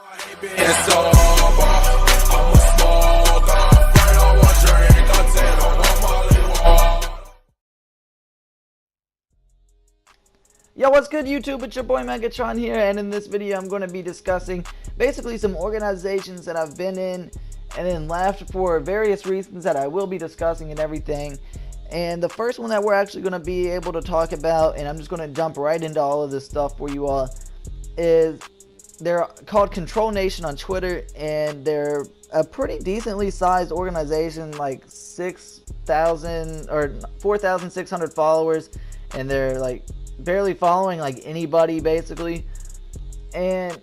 Yo, what's good YouTube? It's your boy Megatron here, and in this video I'm going to be discussing basically some organizations that I've been in and then left for various reasons that I will be discussing and everything. And the first one that we're actually going to be able to talk about, and I'm just going to jump right into all of this stuff for you all, is they're called Control Nation on Twitter, and they're a pretty decently sized organization, like 6,000 or 4,600 followers, and they're like barely following like anybody basically. And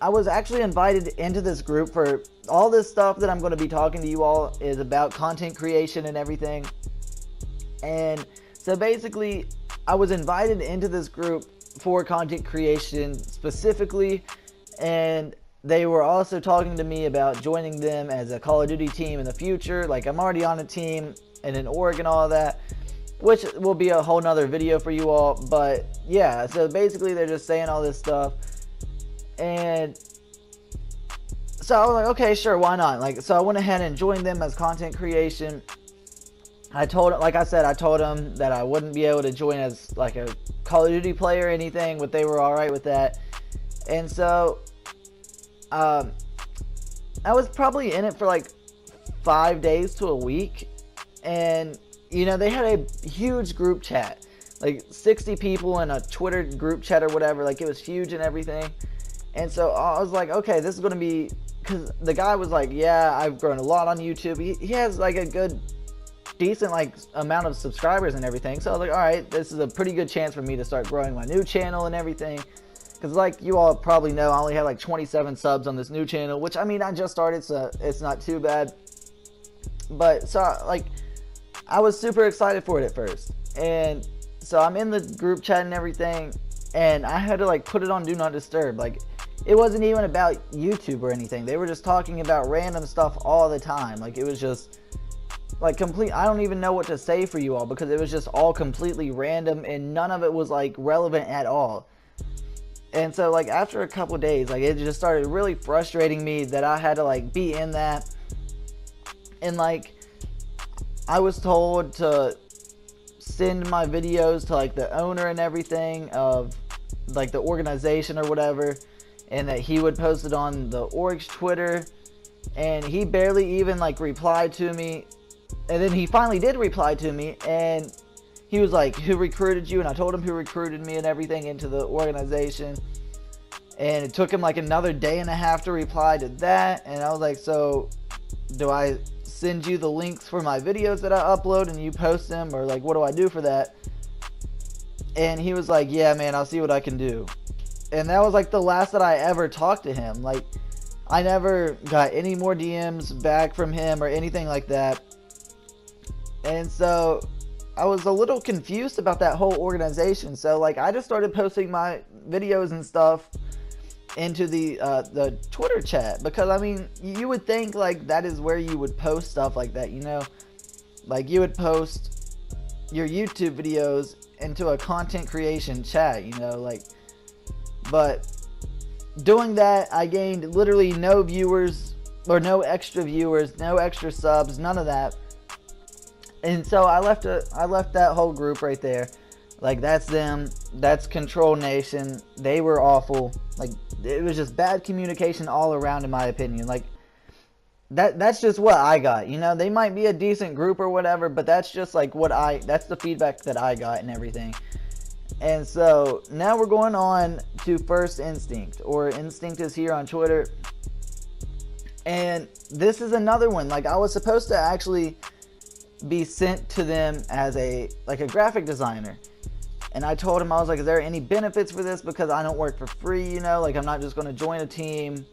I was actually invited into this group for all this stuff that I'm going to be talking to you all is about content creation and everything. And so basically I was invited into this group for content creation specifically, and they were also talking to me about joining them as a Call of Duty team in the future. Like, I'm already on a team and an org and all that, which will be a whole nother video for you all. But yeah, so basically they're just saying all this stuff, and so I was like, okay, sure, why not? Like, so I went ahead and joined them as content creation. I told them that I wouldn't be able to join as like a Call of Duty player or anything, but they were alright with that. And so I was probably in it for like 5 days to a week, and you know, they had a huge group chat, like 60 people in a Twitter group chat or whatever. Like, it was huge and everything. And so I was like, okay, this is going to be, because the guy was like, yeah, I've grown a lot on YouTube. He has like a good, decent like amount of subscribers and everything. So I was like, all right, this is a pretty good chance for me to start growing my new channel and everything. Because like you all probably know, I only have like 27 subs on this new channel, which, I mean, I just started, so it's not too bad. But so like, I was super excited for it at first, and so I'm in the group chat and everything, and I had to like put it on Do Not Disturb. Like, it wasn't even about YouTube or anything. They were just talking about random stuff all the time. Like, it was just like complete, I don't even know what to say for you all, because it was just all completely random and none of it was like relevant at all. And so like after a couple days, like, it just started really frustrating me that I had to like be in that. And like, I was told to send my videos to like the owner and everything of like the organization or whatever, and that he would post it on the org's Twitter, and he barely even like replied to me. And then he finally did reply to me, and he was like, who recruited you? And I told him who recruited me and everything into the organization, and it took him like another day and a half to reply to that. And I was like, so do I send you the links for my videos that I upload and you post them, or like, what do I do for that? And he was like, yeah man, I'll see what I can do. And that was like the last that I ever talked to him. Like, I never got any more DMs back from him or anything like that. And so I was a little confused about that whole organization. So like, I just started posting my videos and stuff into the Twitter chat, because I mean, you would think like that is where you would post stuff like that, you know, like you would post your YouTube videos into a content creation chat, you know, like, but doing that, I gained literally no viewers, or no extra viewers, no extra subs, none of that. And so I left that whole group right there. Like, that's them, that's Control Nation. They were awful. Like, it was just bad communication all around, in my opinion. Like, that's just what I got, you know. They might be a decent group or whatever, but that's just like that's the feedback that I got and everything. And so now we're going on to First Instinct, or Instinct is here on Twitter. And this is another one. Like, I was supposed to actually be sent to them as a graphic designer, and I told him, I was like, is there any benefits for this, because I don't work for free, you know, like, I'm not just going to join a team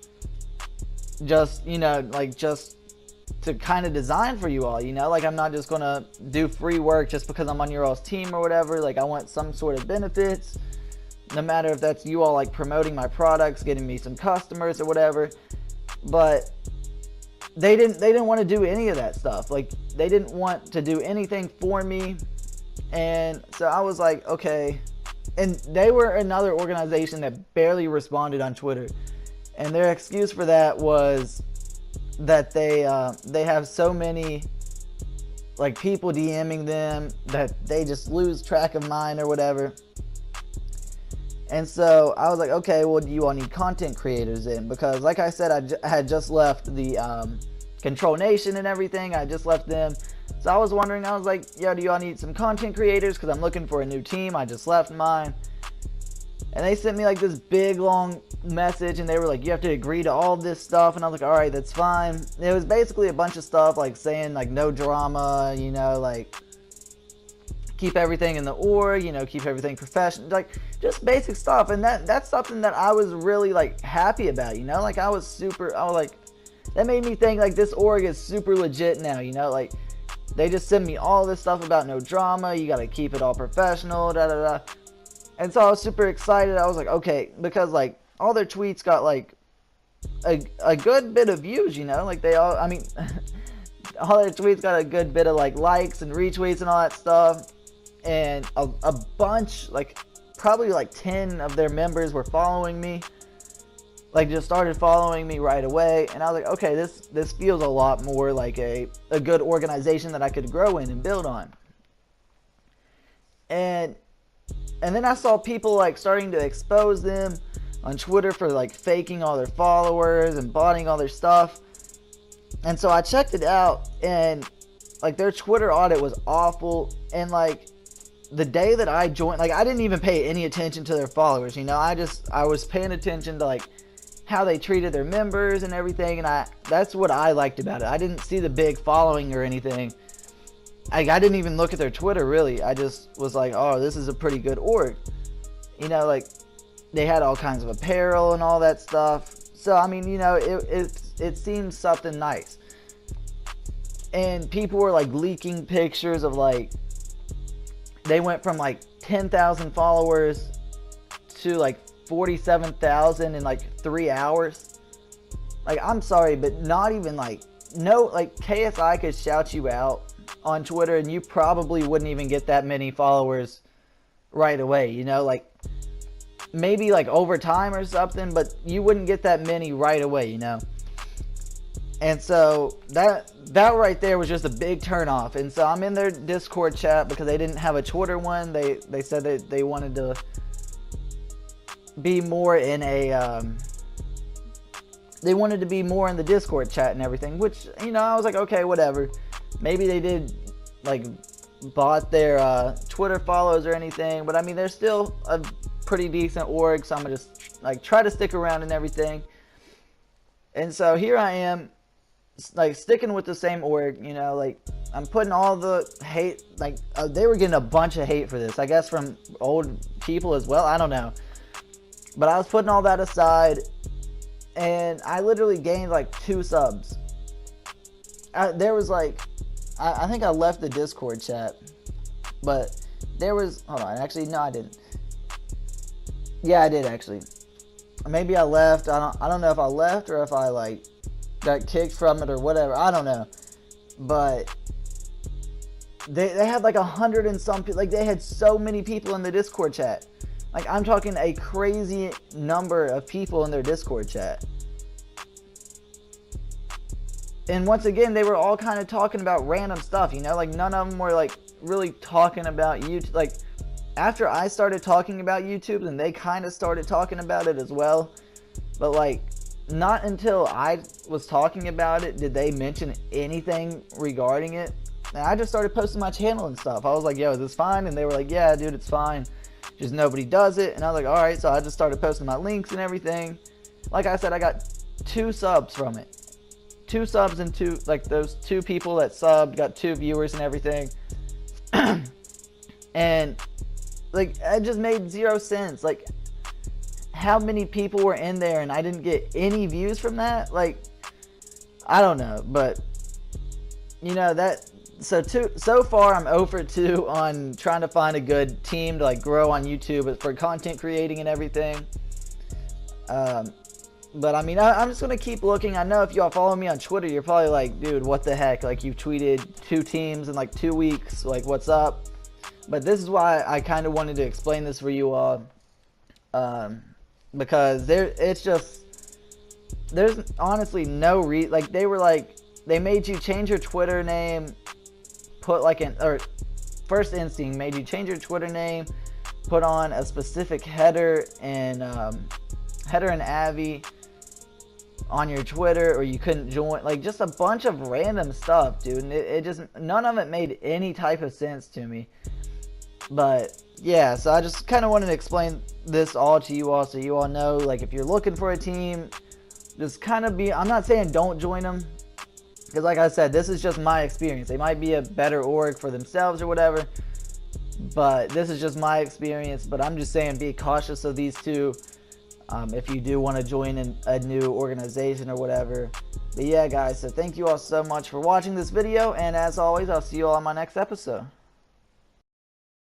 just, you know, like, just to kind of design for you all, you know, like, I'm not just going to do free work just because I'm on your all's team or whatever. Like, I want some sort of benefits, no matter if that's you all like promoting my products, getting me some customers or whatever. But they didn't want to do any of that stuff. Like, they didn't want to do anything for me. And so I was like, okay. And they were another organization that barely responded on Twitter. And their excuse for that was that they have so many like people DMing them that they just lose track of mine or whatever. And so I was like, okay, well, do you all need content creators in? Because like I said, I had just left the Control Nation and everything. I just left them. So I was wondering, I was like, yo, do y'all need some content creators? Because I'm looking for a new team. I just left mine. And they sent me like this big long message, and they were like, you have to agree to all this stuff. And I was like, all right, that's fine. It was basically a bunch of stuff like saying like no drama, you know, like keep everything in the org, you know, keep everything professional, like just basic stuff. And that's something that I was really like happy about, you know, like I was like, that made me think like this org is super legit now, you know, like they just send me all this stuff about no drama, you got to keep it all professional, da da da. And so I was super excited. I was like, okay, because like all their tweets got like a good bit of views, you know, like they all, I mean, all their tweets got a good bit of like likes and retweets and all that stuff. And a bunch, like probably like 10 of their members were following me, like just started following me right away. And I was like, okay, this feels a lot more like a good organization that I could grow in and build on. And then I saw people like starting to expose them on Twitter for like faking all their followers and botting all their stuff. And so I checked it out, and like their Twitter audit was awful. And like the day that I joined, like I didn't even pay any attention to their followers, you know, I was paying attention to like how they treated their members and everything. And that's what I liked about it. I didn't see the big following or anything. I didn't even look at their Twitter, really. I just was like, oh, this is a pretty good org. You know, like, they had all kinds of apparel and all that stuff. So, I mean, you know, it seemed something nice. And people were, like, leaking pictures of, like, they went from, like, 10,000 followers to, like, 47,000 in, like, 3 hours. Like, I'm sorry, but not even, like, no, like, KSI could shout you out on Twitter and you probably wouldn't even get that many followers right away, you know, like maybe like over time or something, but you wouldn't get that many right away, you know. And so that right there was just a big turnoff. And so I'm in their Discord chat because they didn't have a Twitter one. They said that they wanted to be more in a they wanted to be more in the Discord chat and everything, which, you know, I was like, okay, whatever. Maybe they did like bought their Twitter follows or anything, but I mean, they're still a pretty decent org, so I'm gonna just like try to stick around and everything. And so here I am, like sticking with the same org, you know, like I'm putting all the hate, like they were getting a bunch of hate for this, I guess from old people as well, I don't know. But I was putting all that aside, and I literally gained like 2 subs. There was like, I think I left the Discord chat, but there was, hold on, actually, no, I didn't. Yeah, I did actually. Maybe I left, I don't know if I left or if I like got kicked from it or whatever, I don't know. But they had like 100 and some people, like they had so many people in the Discord chat. Like I'm talking a crazy number of people in their Discord chat. And once again, they were all kind of talking about random stuff, you know, like none of them were like really talking about YouTube. Like after I started talking about YouTube, then they kind of started talking about it as well. But like not until I was talking about it did they mention anything regarding it. And I just started posting my channel and stuff. I was like, yo, is this fine? And they were like, yeah, dude, it's fine. Just nobody does it. And I was like, all right. So I just started posting my links and everything. Like I said, I got 2 subs from it. 2 subs and 2, like those 2 people that subbed got 2 viewers and everything. And like it just made 0 sense. Like how many people were in there and I didn't get any views from that? Like I don't know, but you know that. So far I'm 0 for 2 on trying to find a good team to like grow on YouTube for content creating and everything. But I mean, I'm just going to keep looking. I know if y'all follow me on Twitter, you're probably like, dude, what the heck? Like, you tweeted 2 teams in like 2 weeks. Like, what's up? But this is why I kind of wanted to explain this for you all. Because it's just, there's honestly no like they were like, they made you change your Twitter name, put like or First Instinct made you change your Twitter name, put on a specific header and Avi on your Twitter, or you couldn't join, like just a bunch of random stuff, dude. And it just, none of it made any type of sense to me. But yeah, so I just kind of wanted to explain this all to you all, so you all know, like, if you're looking for a team, just kind of I'm not saying don't join them, because like I said, this is just my experience. They might be a better org for themselves or whatever, but this is just my experience. But I'm just saying, be cautious of these two if you do want to join a new organization or whatever. But yeah, guys, so thank you all so much for watching this video, and as always, I'll see you all on my next episode.